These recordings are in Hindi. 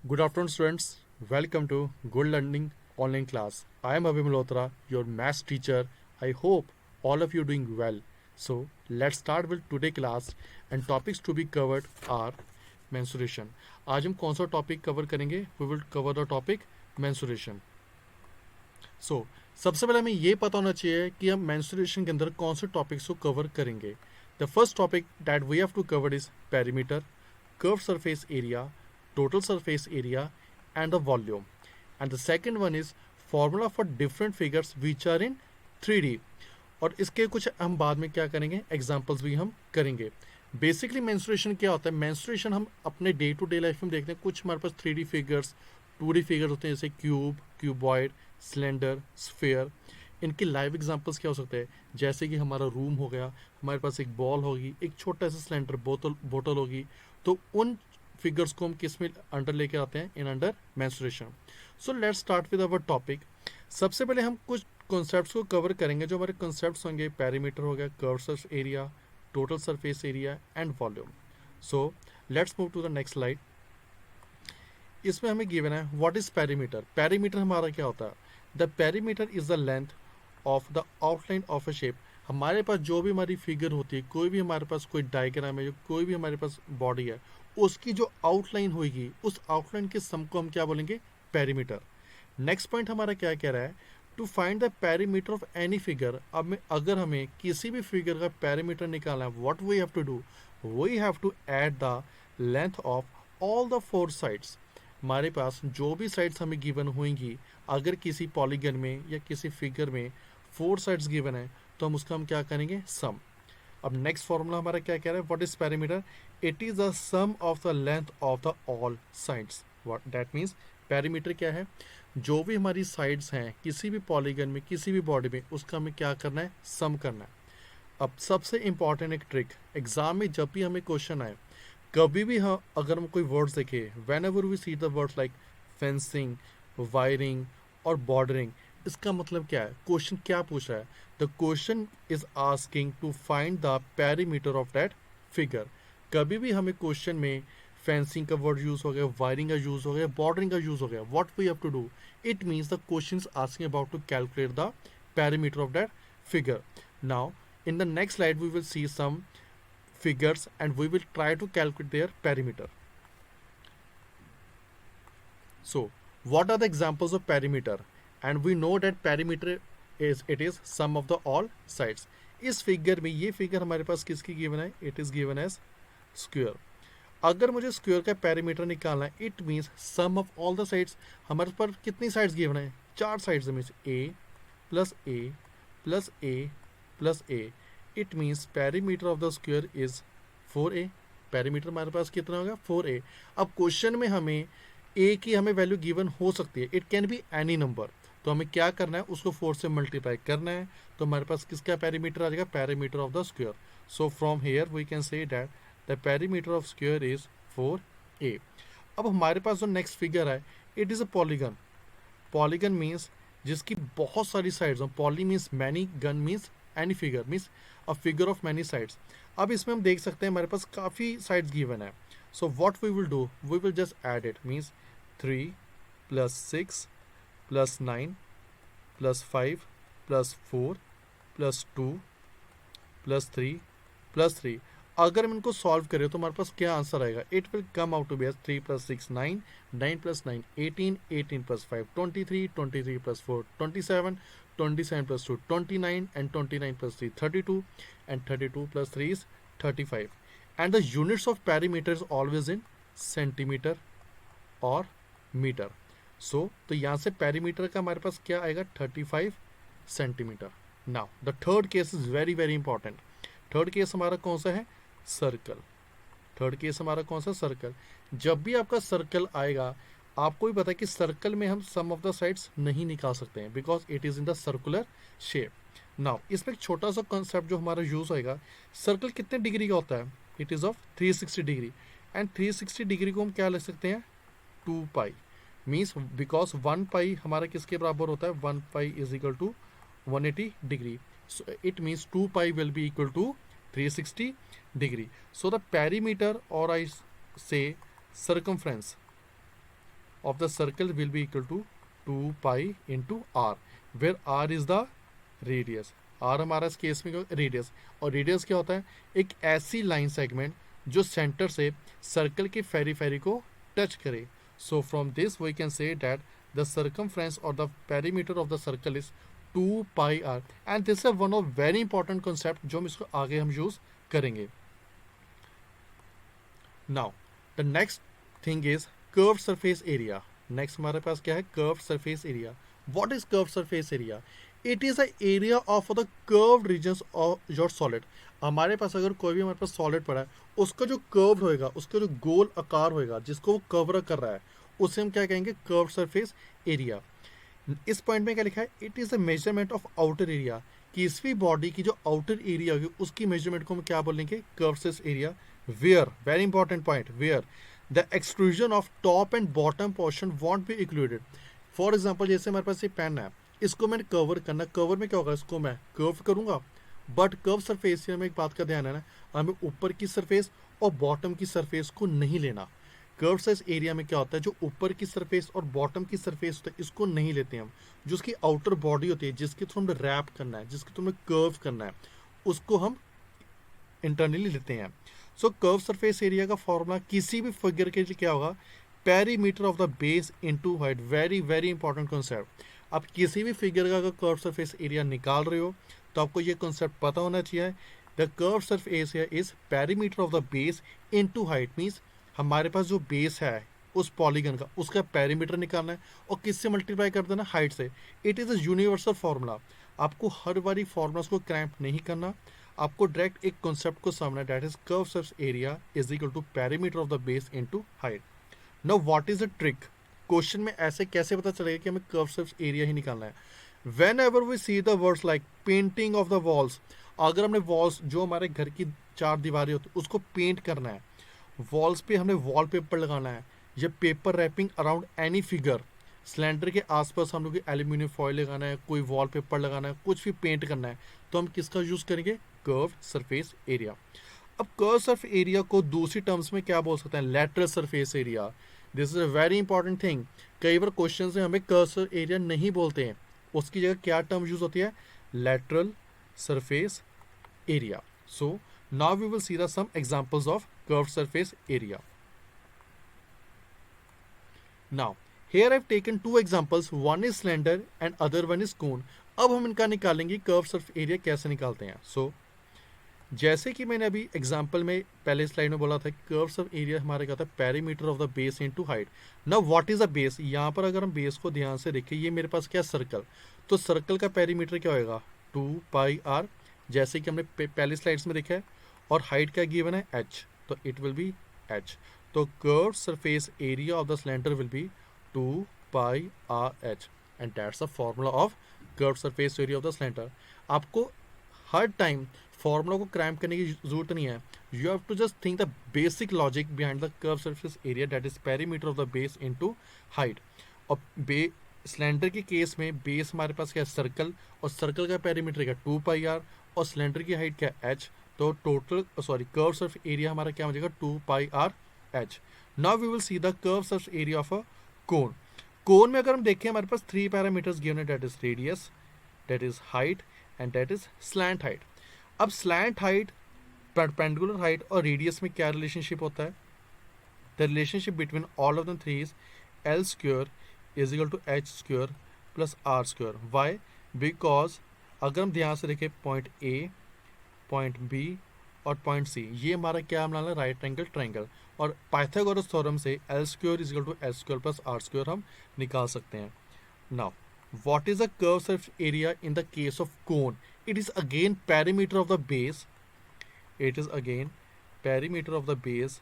Good afternoon, students. Welcome to Good Learning Online Class. I am Abhi Malhotra, your maths teacher. I hope all of you doing well. So let's start with today class and topics to be covered are menstruation. आज हम कौन सा टॉपिक कवर करेंगे? We will cover the topic menstruation. So सबसे पहले हमें ये पता होना चाहिए कि हम menstruation के अंदर कौन से टॉपिक्स को कवर करेंगे. The first topic that we have to cover is perimeter, curved surface area, total surface area, and the volume. And the second one is formula for different figures which are in 3D. और इसके कुछ हम बाद में क्या करेंगे, एग्जाम्पल्स भी हम करेंगे. बेसिकली मेंस्ट्रुएशन क्या होता है? मेंस्ट्रुएशन हम अपने डे टू डे लाइफ में देखते हैं. कुछ हमारे पास 3D फिगर्स, 2D फिगर्स होते हैं, जैसे क्यूब, क्यूबॉइड, सिलेंडर, स्फेयर. इनके लाइव एग्जांपल्स क्या हो सकते हैं? जैसे कि हमारा रूम हो गया, हमारे पास एक बॉल होगी, एक छोटा सा सिलेंडर बोतल होगी. तो उन फिगर्स को हम किस में अंडर लेके आते हैं? In under menstruation. So let's start with our topic. सबसे पहले हम कुछ कॉन्सेप्ट्स को कवर करेंगे. जो हमारे कॉन्सेप्ट्स होंगे, पेरीमीटर हो गया, curve surface area, total surface area and volume. So let's move to the next slide. इसमें हमें गिवन है व्हाट इज पेरीमीटर. पेरीमीटर हमारा क्या होता है? The perimeter is the length of the outline of a shape. हमारे पास जो भी हमारी फिगर होती है, कोई भी हमारे पास कोई डायग्राम है, कोई भी हमारे पास बॉडी है, उसकी जो आउटलाइन होगी, उस आउटलाइन के सम को हम क्या बोलेंगे? पेरीमीटर. नेक्स्ट पॉइंट हमारा क्या कह रहा है? To find the perimeter of any figure. अब में अगर हमें किसी भी फिगर का पेरीमीटर निकालना है, what we have to do? We have to add the length of all the four sides. हमारे पास जो भी साइड्स हमें गिवन होंगी, अगर किसी पॉलीगन में या किसी फिगर में 4 साइड्स गिवन है, तो हम उसका हम क्या करेंगे? सम. अब नेक्स्ट फॉर्मूला हमारा क्या कह रहा है? What is perimeter? It is the some of the length of the all sides. What that means, perimeter क्या है? जो भी हमारी साइड्स हैं किसी भी पॉलीगन में, किसी भी बॉडी में, उसका हमें क्या करना है? सम करना है. अब सबसे इंपॉर्टेंट एक ट्रिक, एग्जाम में जब भी हमें क्वेश्चन आए, कभी भी हम अगर हम कोई वर्ड्स देखें, whenever we see the words like fencing, wiring और बॉर्डरिंग, इसका मतलब क्या है? क्वेश्चन क्या पूछ रहा है? The question is asking to find the perimeter of that figure. कभी भी हमें क्वेश्चन में फेंसिंग का वर्ड यूज हो गया, वायरिंग का यूज हो गया, बॉर्डरिंग का यूज हो गया, what we have to do? It means the question is asking about to calculate the perimeter of that figure. Now in the next slide we will see some figures and we will try to calculate their perimeter. So what are the examples of perimeter? And we know that perimeter is sum of the all sides. इस फिगर में, ये फिगर हमारे पास किसकी गिवन है? It is given as square. अगर मुझे स्क्वायर का पेरीमीटर निकालना है, it means sum of all the sides. हमारे पास कितनी साइड्स गिवन है? 4 sides means a plus a plus a plus a. It means perimeter of the square is 4a. Perimeter हमारे पास कितना होगा? 4a. अब क्वेश्चन में हमें a की हमें वैल्यू गिवन हो सकती है, it can be any number. तो हमें क्या करना है? उसको 4 से मल्टीप्लाई करना है. तो हमारे पास किसका पेरीमीटर आ जाएगा? Perimeter of the square. So from here we can say that the perimeter of square is 4a. अब हमारे पास जो नेक्स्ट फिगर है, it is a polygon. Polygon means जिसकी बहुत सारी साइड्स हो. Poly means many, gon means any figure, means a figure of many sides. अब इसमें हम देख सकते हैं हमारे पास काफ़ी साइड्स गिवन है. So what we will do? We will just add it. Means 3 plus 6 plus 9 plus 5 plus 4 plus 2 plus 3 plus 3. अगर हम इनको सॉल्व करें तो हमारे पास क्या आंसर आएगा? It will come out to be 3 plus 6 9, 9 plus 9 18, 18 plus 5 23, 23 plus 4 27, 27 plus 2 29, and 29 plus 3 32, and 32 plus 3 is 35. And the units of perimeter is always in centimeter or meter. So तो यहाँ से पेरीमीटर का हमारे पास क्या आएगा? 35 centimetre. Now the third case is very very important. Third case हमारा कौन सा है? सर्कल. थर्ड केस हमारा कौन सा? सर्कल. जब भी आपका सर्कल आएगा, आपको भी पता है कि सर्कल में हम सम ऑफ द साइड्स नहीं निकाल सकते हैं, because it is in the circular shape. Now इसमें एक छोटा सा कॉन्सेप्ट जो हमारा यूज होएगा, सर्कल कितने डिग्री का होता है? It is of 360 degree. And 360 degree को हम क्या ले सकते हैं? 2 पाई. मीन्स बिकॉज 1 पाई हमारा किसके बराबर होता है? 1 pi is equal to 180 degree. So it means 2 pi will be equal to 360 degree. So the perimeter, or I say circumference, of the circle will be equal to 2 pi into r, where r is the radius. r हमारा इस केस में रेडियस, और रेडियस क्या होता है, एक ऐसी लाइन सेगमेंट जो सेंटर से सर्कल के पेरिफेरी को टच करे. So from this we can say that the circumference और the perimeter of the circle is 2 pi r, and this is one of very important concept जो हम इसको आगे हम यूज करेंगे. Now the next thing is curve surface area. नेक्स्ट हमारे पास क्या है, curve surface area. What is curve surface area? It is a area of the curved regions of your solid. हमारे पास अगर कोई भी हमारे पास सॉलिड पड़ा है, उसका जो कर्व होएगा, उसका जो गोल आकार होएगा जिसको वो कवर कर रहा है, उसे हम क्या कहेंगे, कर्व सरफेस एरिया. इस पॉइंट में क्या लिखा है, it is a measurement of outer area. किसी बॉडी की जो आउटर एरिया होगी उसकी मेजरमेंट को हम क्या बोलेंगे, curve surface area. Where, very important point, where the extrusion of top and bottom portion won't be included. For example जैसे हमारे पास ये पेन है, इसको मैंने कवर करना, कवर में क्या होगा, इसको मैं कर्व करूंगा, बट कर्व सरफेस में एक बात का ध्यान है ना, हमें ऊपर की सरफेस और बॉटम की सरफेस को नहीं लेना. कर्व सरफेस एरिया में क्या होता है, जो ऊपर की सरफेस और बॉटम की सरफेस होता है इसको नहीं लेते हम. जो उसकी आउटर बॉडी होती है, जिसके थ्रू हमें रैप करना है, जिसके थ्रू हमें कर्व करना है, उसको हम इंटरनली लेते हैं. सो कर्व सरफेस एरिया का फॉर्मूला किसी भी फिगर के लिए क्या होगा, perimeter of the base into height. Very very important concept. आप किसी भी फिगर का अगर कर्व सरफेस एरिया निकाल रहे हो तो आपको ये कॉन्सेप्ट पता होना चाहिए. The curve surface area is perimeter of the base into height. Means हमारे पास जो बेस है उस पॉलीगन का, उसका पेरीमीटर निकालना है और किससे मल्टीप्लाई कर देना, हाइट से. It is a universal formula. आपको हर बारी फार्मूलास को क्रैम्प नहीं करना, आपको डायरेक्ट एक कॉन्सेप्ट को समझना, that is curve surface area is equal to perimeter of the base into height. Now what is the trick, question में ऐसे कैसे पता चलेगा कि हमें कर्व सरफेस एरिया ही निकालना है. Whenever we see the words like painting of the walls, अगर हमने वॉल्स जो हमारे घर की 4 दीवारें होती है उसको पेंट करना है, वॉल्स पे हमने वॉलपेपर लगाना है, या paper wrapping around any figure, cylinder के आसपास हम लोग एल्यूमिनियम फॉयल लगाना है, कोई वॉलपेपर लगाना है, कुछ भी पेंट करना है, तो हम किसका यूज करेंगे, कर्व सरफेस एरिया. अब कर्व सरफेस एरिया को दूसरी टर्म्स में क्या बोल सकते हैं, lateral surface area. This is a very important thing. कई बार क्वेश्चन में हमें कर्व सरफेस एरिया नहीं बोलते हैं, उसकी जगह क्या टर्म यूज होती है, lateral surface area. So now we will see the some examples of curved surface area. Now here I've taken 2 examples, one is slender and other one is cone. अब हम इनका निकालेंगे curved surface area कैसे निकालते हैं. So जैसे कि मैंने अभी एग्जाम्पल में पहले स्लाइड में बोला था, कर्व सरफेस एरिया हमारे क्या था, perimeter of the base into height. Now what is a base, यहाँ पर अगर हम बेस को ध्यान से देखें, ये मेरे पास क्या सर्कल, तो सर्कल का पेरीमीटर क्या होगा, 2 pi r, जैसे कि हमने पहले स्लाइड्स में देखा है, और हाइट क्या गिवन है, h, तो इट विल बी h. तो curve surface area of the cylinder will be 2 pi r h, and that's the formula of curve surface area of the cylinder. आपको हर टाइम फॉर्मूला को क्रैम्प करने की जरूरत नहीं है. You have to just think the basic logic behind the curve surface area, that is perimeter of the base into height. और सिलेंडर के केस में बेस हमारे पास क्या है, सर्कल, और सर्कल का पेरीमीटर क्या 2 pi r, और सिलेंडर की हाइट क्या h. तो टोटल कर्व सरफेस एरिया हमारा क्या हो जाएगा, 2 pi r h. Now we will see the curve surface area of a cone. Cone में अगर हम देखें, हमारे पास 3 पैरामीटर्स गिवन है, that is radius, that is height, and that is slant height. अब स्लैंट हाइट, परपेंडिकुलर हाइट और रेडियस में क्या रिलेशनशिप होता है, the relationship between all of the three is L square is equal to H square plus R square. Why, because अगर हम ध्यान से देखें, पॉइंट ए, पॉइंट बी और पॉइंट सी, ये हमारा क्या हम लाना, राइट एंगल ट्रायंगल, और पाइथागोरस थ्योरम से L square is equal to H square plus R square हम निकाल सकते हैं. Now what is the curve surface area in the case of cone? It is again perimeter of the base, it is again perimeter of the base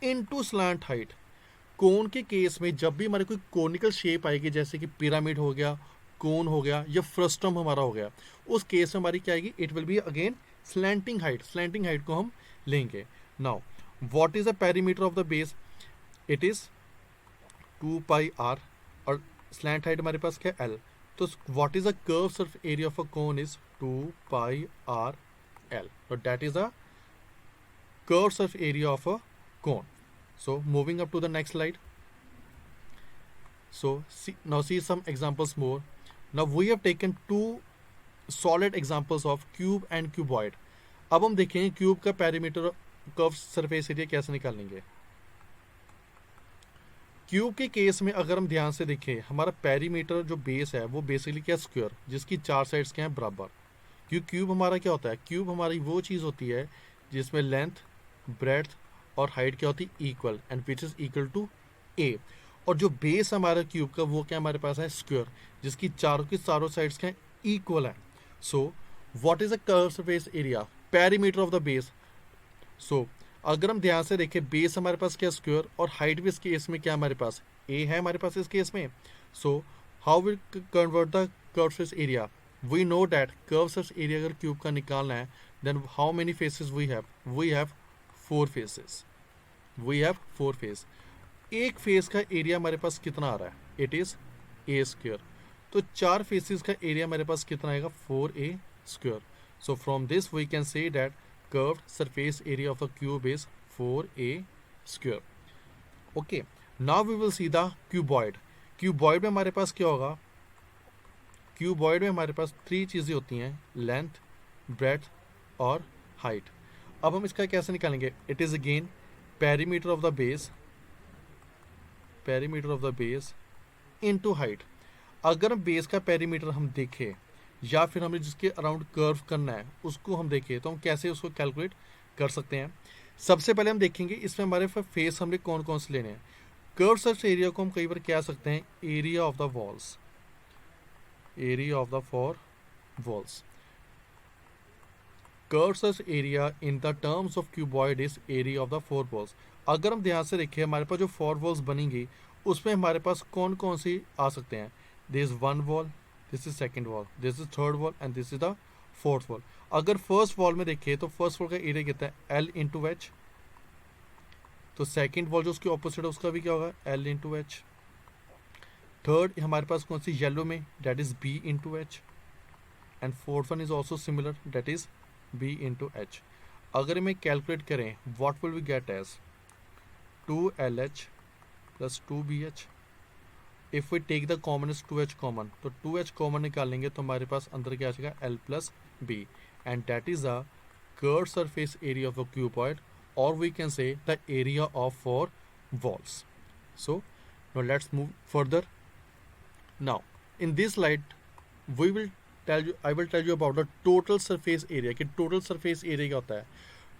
into slant height. कोन के केस में जब भी हमारे कोई कोनिकल शेप आएगी, जैसे कि पिरामिड हो गया, कोन हो गया, या फ्रस्टम हमारा हो गया, उस केस में हमारी क्या आएगी, it will be again slanting height. Slanting height को हम लेंगे. Now what is the perimeter of the base, it is 2 pi r, और स्लैंट हाइट हमारे पास क्या है, L. तो what is the curve surface area of a cone is 2 pi r L. So that is the curve surface area of a cone. So moving up to the next slide. So now see some examples more. Now we have taken two solid examples of cube and cuboid. अब हम देखेंगे क्यूब का पेरीमीटर कर्व सरफेस एरिया कैसे निकालेंगे. क्यूब के केस में अगर हम ध्यान से देखें, हमारा पेरीमीटर जो बेस है वो बेसिकली क्या, स्क्वायर, जिसकी चार साइड्स क्या हैं, बराबर. क्योंकि क्यूब हमारा क्या होता है, क्यूब हमारी वो चीज़ होती है जिसमें लेंथ, ब्रेड्थ और हाइट क्या होती है, equal, and which is equal to A. और जो बेस हमारा क्यूब का वो क्या हमारे पास है, स्क्वायर, जिसकी चारों की चारों साइड्स क्या इक्वल है. So what is a curve surface area, perimeter of the base. सो अगर हम ध्यान से देखें, बेस हमारे पास क्या, स्क्वायर, और हाइट भी इस केस में क्या हमारे पास ए है हमारे पास इस केस में. So how will convert the curve surface area. We know that curve surface area अगर क्यूब का निकालना है, then how many faces we have, we have four faces, we have four face. एक फेस का एरिया हमारे पास कितना आ रहा है, इट इज ए स्क्वायर. तो चार फेसेस का एरिया हमारे पास कितना आएगा, 4a square. So from this we can say that curved surface area of a cube is 4a square. Okay, now we will see the cuboid. Cuboid में हमारे पास क्या होगा, cuboid में हमारे पास थ्री चीज़ें होती हैं, लेंथ, ब्रेड्थ और हाइट. अब हम इसका कैसे निकालेंगे, it is again perimeter of the base, perimeter of the base into height. अगर हम बेस का पेरीमीटर हम देखें या फिर हमें जिसके अराउंड कर्व करना है उसको हम देखें, तो हम कैसे उसको कैलकुलेट कर सकते हैं. सबसे पहले हम देखेंगे इसमें हमारे फेस हमने कौन कौन से लेने हैं. कर्व सरफेस एरिया को हम कई बार क्या सकते हैं, area of the walls, area of the four walls. Curve surface area in the terms of cuboid is area of the four walls. अगर हम ध्यान से देखें, हमारे पास जो फोर वॉल्स बनेंगी उसमें हमारे पास कौन कौन सी आ सकते हैं. This is one wall, this is second wall, this is third wall and this is the fourth wall. अगर फर्स्ट वॉल में देखें तो फर्स्ट वॉल का एरिया कितना है, एल इंटू एच. तो सेकेंड वॉल जो उसकी ऑपोजिट है उसका भी क्या होगा, एल इंटू एच. थर्ड हमारे पास कौन सी, येलो में, that is B into H. And fourth one is also similar, that is B into H. अगर हमें कैलकुलेट करें, what will we get as 2LH plus 2BH. If we take the common is 2H common, तो 2H कॉमन निकालेंगे तो हमारे पास अंदर क्या आ जाएगा, L plus B, and that is a curve surface area of a cuboid, और we can say the area of four walls. So now let's move further. Now in this slide we will tell you, I will tell you about the total surface area. कि टोटल सरफेस एरिया क्या होता है.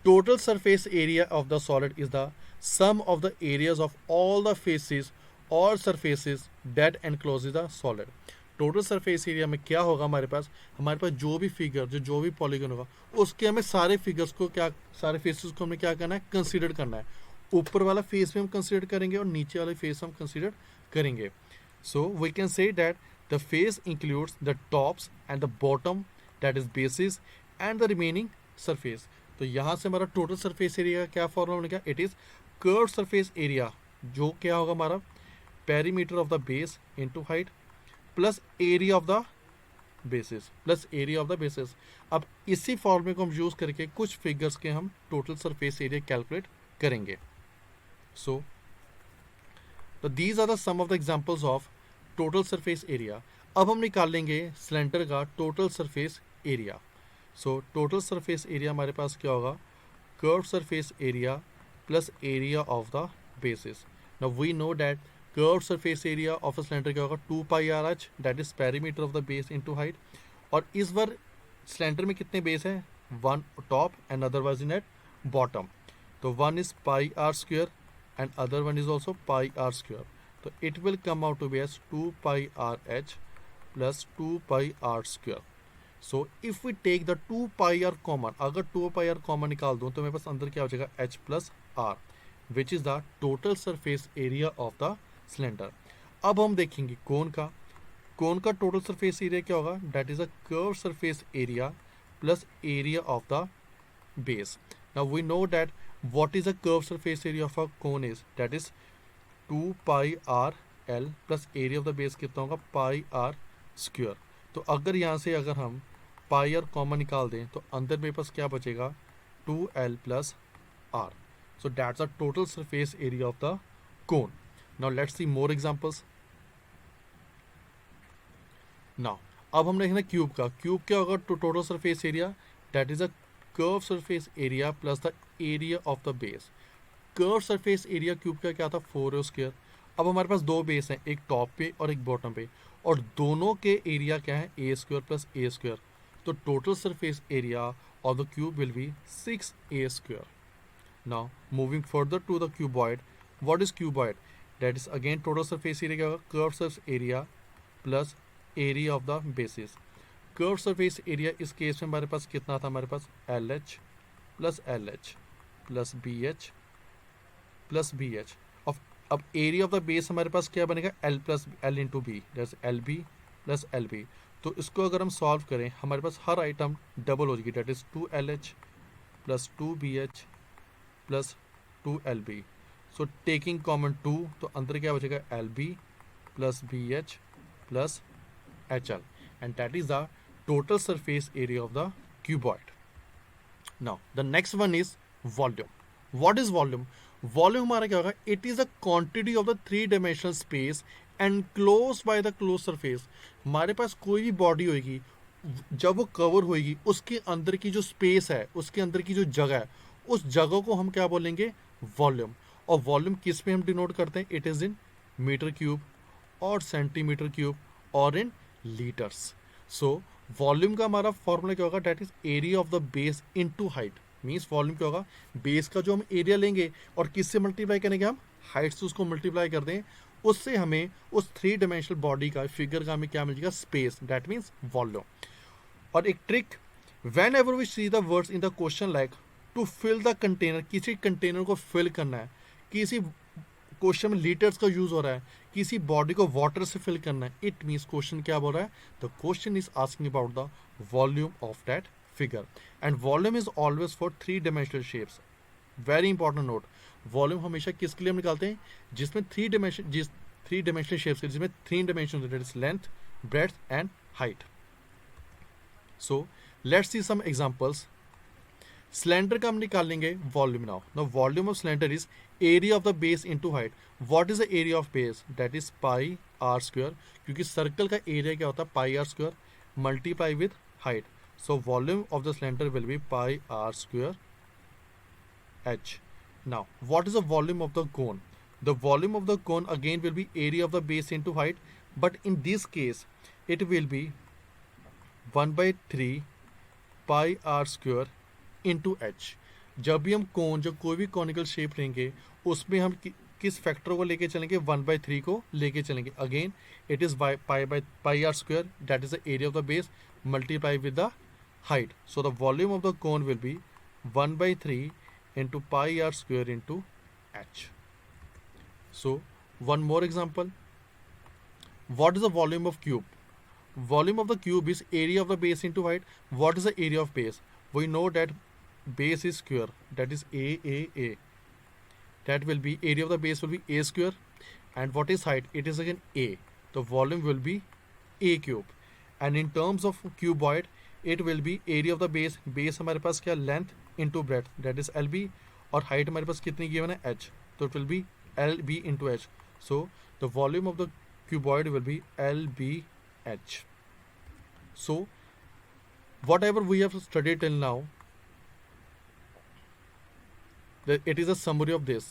Total surface area of the solid is the sum of the areas of all the faces or surfaces that encloses the solid. Total surface area में क्या होगा, हमारे पास जो भी फिगर, जो भी पॉलीगन होगा उसके हमें सारे फिगर्स को क्या, सारे फेसेस को हमें क्या करना है, कंसीडर करना है. ऊपर वाला फेस भी हम कंसीडर करेंगे और नीचे वाले फेस हम कंसीडर करेंगे. So we can say that the face includes the tops and the bottom, that is bases, and the remaining surface. तो यहाँ से हमारा टोटल सरफेस एरिया का क्या फॉर्मूला बनेगा, it is curve surface area, जो क्या होगा हमारा, perimeter of the base into height plus area of the basis, plus area of the basis. अब इसी फॉर्मूले को हम यूज करके कुछ फिगर्स के हम टोटल सरफेस एरिया कैलकुलेट करेंगे. सो तो these are the some of the examples of total surface area. अब हम निकालेंगे सिलेंडर का total surface area. So total surface area हमारे पास क्या होगा, curve surface area plus area of the basis. Now we know that curved surface area of a cylinder क्या होगा, 2 pi r h, that is perimeter of the base into height. और इस बार सिलेंडर में कितने बेस हैं, one top and other was in at bottom. तो one is pi are square and other one is also pi are square. तो it will come out to be as 2 pi R H plus 2 pi are square. So if we take the 2 pi R common, अगर 2 पाई आर कॉमन निकाल दूं तो मेरे पास अंदर क्या हो जाएगा, h plus R, which is the total surface area of the cylinder. अब हम देखेंगे कोन का टोटल सरफेस एरिया क्या होगा, that is a curve surface area plus area of the base. Now we know that what is a curve surface area of a cone is, that is 2 pi R L plus area of the base कितना होगा, पाई आर स्क्वायर. तो अगर यहाँ से अगर हम पाई आर कॉमन निकाल दें तो अंदर मेरे पास क्या बचेगा, 2L plus R. So that's the total surface area of the cone. Now let's see more examples. Now अब हम देखना क्यूब का। क्यूब क्या होगा? To total surface area, that is a curve surface area plus the area of the base. Curve surface area cube का क्या था? 4a²। अब हमारे पास दो बेस हैं, एक टॉप पे और एक बॉटम पे, और दोनों के एरिया क्या है? a² plus a²। तो total surface area of the cube will be 6a²। Now moving further to the cuboid, what is cuboid? That is again total surface area क्या होगा? Curve surface area plus area of the bases. Curve surface area इस केस में हमारे पास कितना था? हमारे पास LH प्लस BH। अब एरिया ऑफ द बेस हमारे पास क्या बनेगा? L plus L into B, that's LB plus LB। तो इसको अगर हम सॉल्व करें, हमारे पास हर आइटम डबल हो जाएगी, that is 2LH plus 2BH plus 2LB। So taking common 2, तो अंदर क्या बचेगा? LB plus BH plus HL, and that is the total surface area of the cuboid. Now the next one is volume. What is volume? Volume हमारा क्या होगा? It is a quantity of the three dimensional space enclosed by the closed surface. हमारे पास कोई भी बॉडी होगी, जब वो कवर होगी, उसके अंदर की जो स्पेस है, उसके अंदर की जो जगह है, उस जगह को हम क्या बोलेंगे? वॉल्यूम। और वॉल्यूम किस पे हम डिनोट करते हैं? It is in metre cube और सेंटीमीटर क्यूब और इन लीटर्स। सो वॉल्यूम का हमारा फॉर्मूला क्या होगा? That is area of the base into height. Means volume क्या होगा? बेस का जो हम एरिया लेंगे और किससे मल्टीप्लाई करेंगे? हम हाइट से उसको मल्टीप्लाई कर दें, उससे हमें उस थ्री डायमेंशनल बॉडी का फिगर का हमें क्या मिल जाएगा? Space, that means volume. और एक trick, whenever we see the words in the question like to fill the container, किसी कंटेनर को फिल करना है, किसी क्वेश्चन में लीटर्स का यूज हो रहा है, किसी बॉडी को वाटर से फिल करना है, इट मीन्स क्वेश्चन क्या बोल रहा है? The question is asking about the volume of that figure, and volume is always for three dimensional shapes. Very important note, volume हमेशा किसके लिए हम निकालते हैं? जिसमें थ्री डायमेंशनल शेप्स, जिसमें three dimension, that is length, breadth and height. So let's see some examples. Cylinder का हम निकालेंगे volume. Now volume of cylinder is area of the base into height. What is the area of base? That is pi are square, क्योंकि सर्कल का एरिया क्या होता है? Pi are square multiply with height. So volume of the cylinder will be pi are square h. Now what is the volume of the cone? The volume of the cone again will be area of the base into height, but in this case it will be 1/3 pi r square into h। जब भी हम कोन, जब कोई भी कॉनिकल शेप लेंगे, उसमें हम किस फैक्टर को लेके चलेंगे? 1/3 को लेके चलेंगे। Again it is pi are square, that is the area of the base multiply with the height. So the volume of the cone will be 1/3 into pi r square into h. So one more example. What is the volume of cube? Volume of the cube is area of the base into height. What is the area of base? We know that base is square, that is a. That will be, area of the base will be a square, and what is height? It is again a. The volume will be a cube, and in terms of cuboid it will be area of the base, base हमारे पास क्या? Length into breadth, that is LB, और हाइट हमारे पास कितनी गिवन है? h, तो it will B LB into h। So the volume of the cuboid will be LBH. So whatever we have studied till now, it is a summary of this.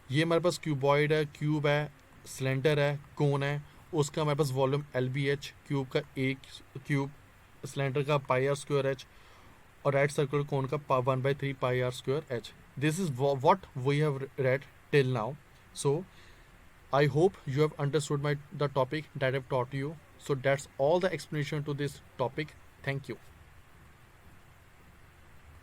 ये हमारे पास क्यूबॉइड है, क्यूब है, सिलेंडर है, कोन है, उसका हमारे पास वॉल्यूम LBH, क्यूब का एक क्यूब, सिलेंडर का पाई आर स्क्वायर एच, और राइट सर्कुलर कोन का 1/3 pi are square h. This is what we have read till now. So I hope you have understood the topic that I have taught you. So that's all the explanation to this topic. Thank you.